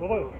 먹어요.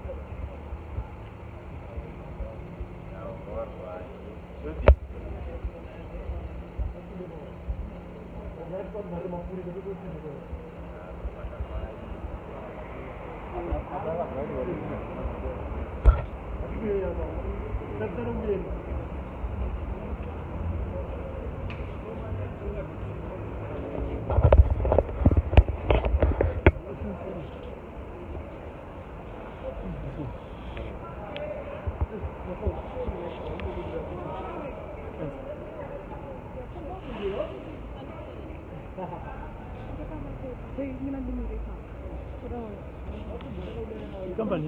Company.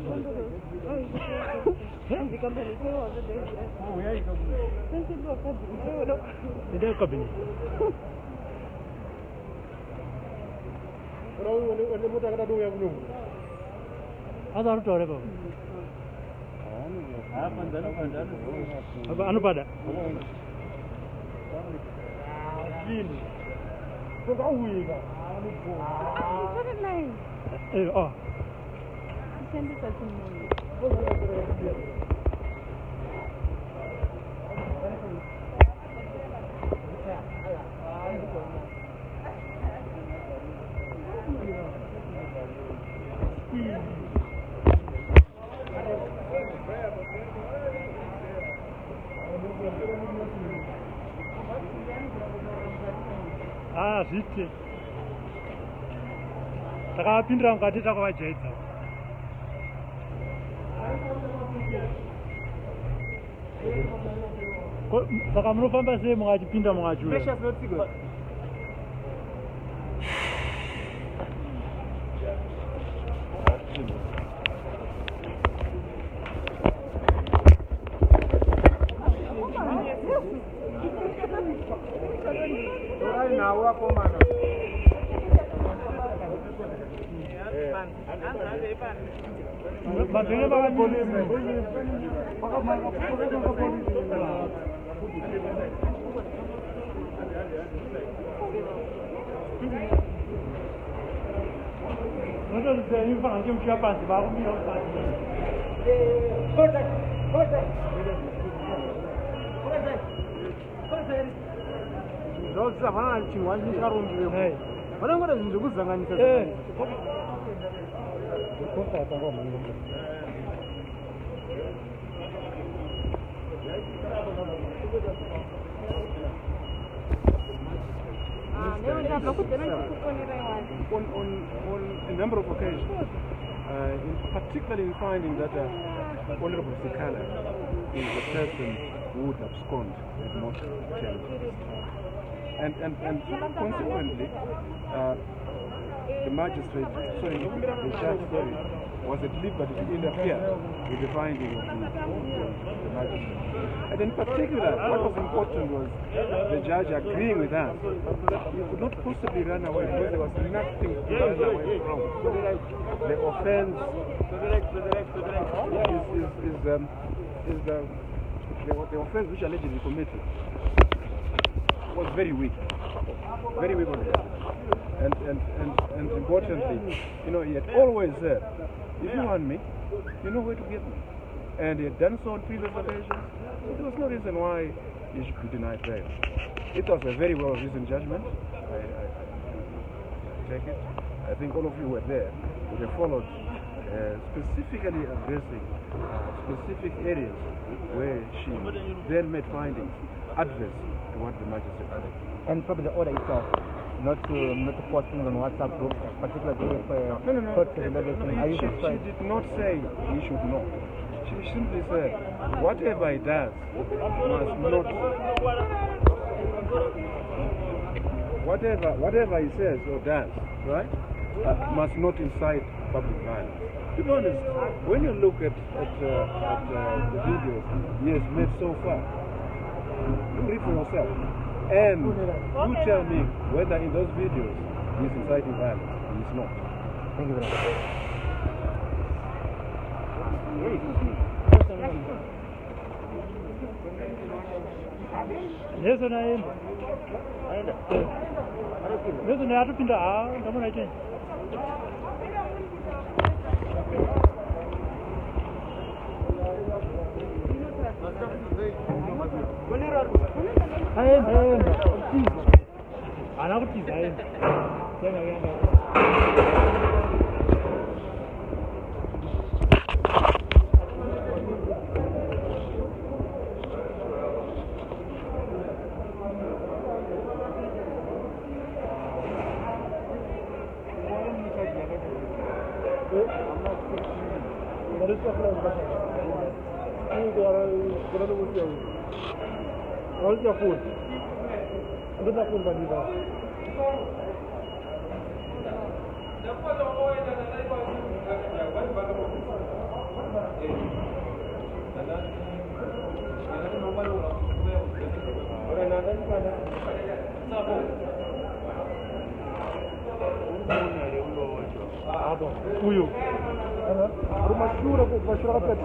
The company Where is the company? Ada tu ada apa? Anu pada? Oh. Ah, zithi. Takapindira mukati takavajaidza. Saka munofamba sei mukachipinda mukachura? On a number of occasions, particularly in finding that Honorable Sikala is a person who would abscond at most times. And consequently, the magistrate, the judge, was at liberty to interfere with the finding of the magistrate. And in particular, what was important was the judge agreeing with us that we could not possibly run away because there was nothing to run away from. The offense the offense which allegedly committed was very weak on the and importantly, he had always said, if you want me, you know where to get me. And he had done so on previous occasions. There was no reason why he should be denied bail. It was a very well-reasoned judgment. I take it. I think all of you were there. We have followed specifically addressing specific areas where she then made findings adverse to what the magistrate had. And probably the order itself, not to post things on WhatsApp group, particularly if she did not say he should not. She simply said, whatever he does must not. Whatever he says or does, right, must not incite public violence. To be honest, when you look at the videos he has made so far, you read for yourself. And you tell me whether in those videos he's inciting violence. He's not. Thank you very much. Yeso naenda. Yeso naenda atupinda ndamona cheni. Aenda. Ana kutiza aenda. Yanga. Olha a folha. Onde está a folha de lá? Ah, bom. Fui eu. Uma chura, vai chorar para ti.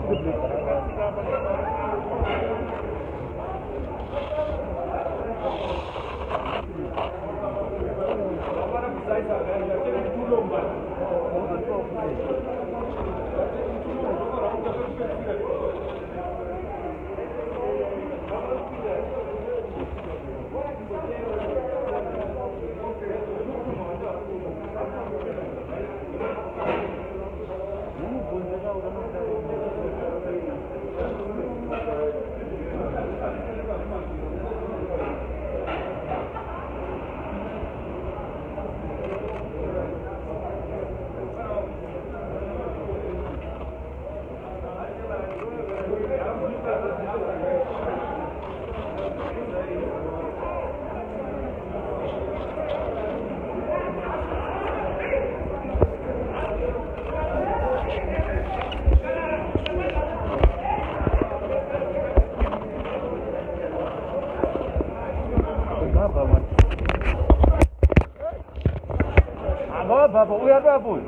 Baba, we are Babu.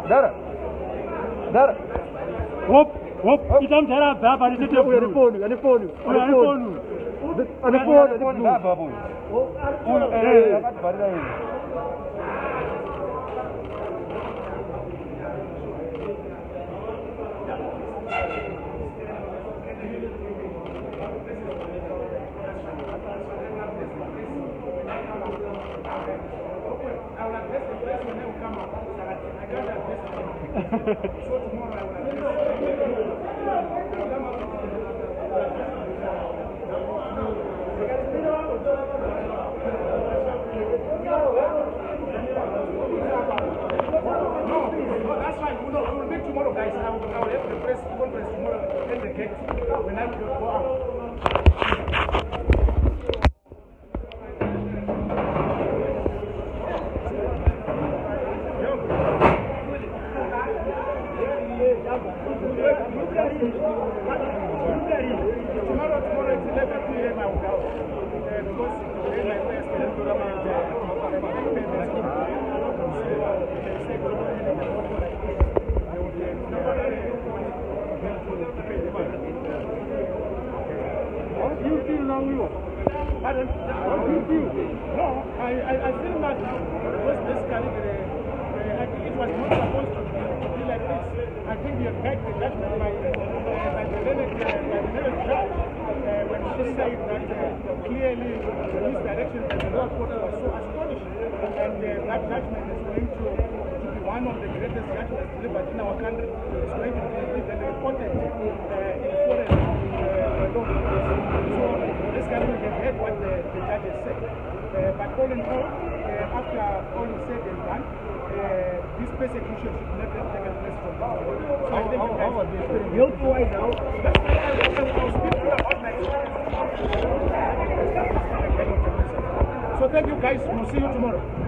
Dara. Whoop. Itam Dara Baba is the phone. So thank you guys, we'll see you tomorrow.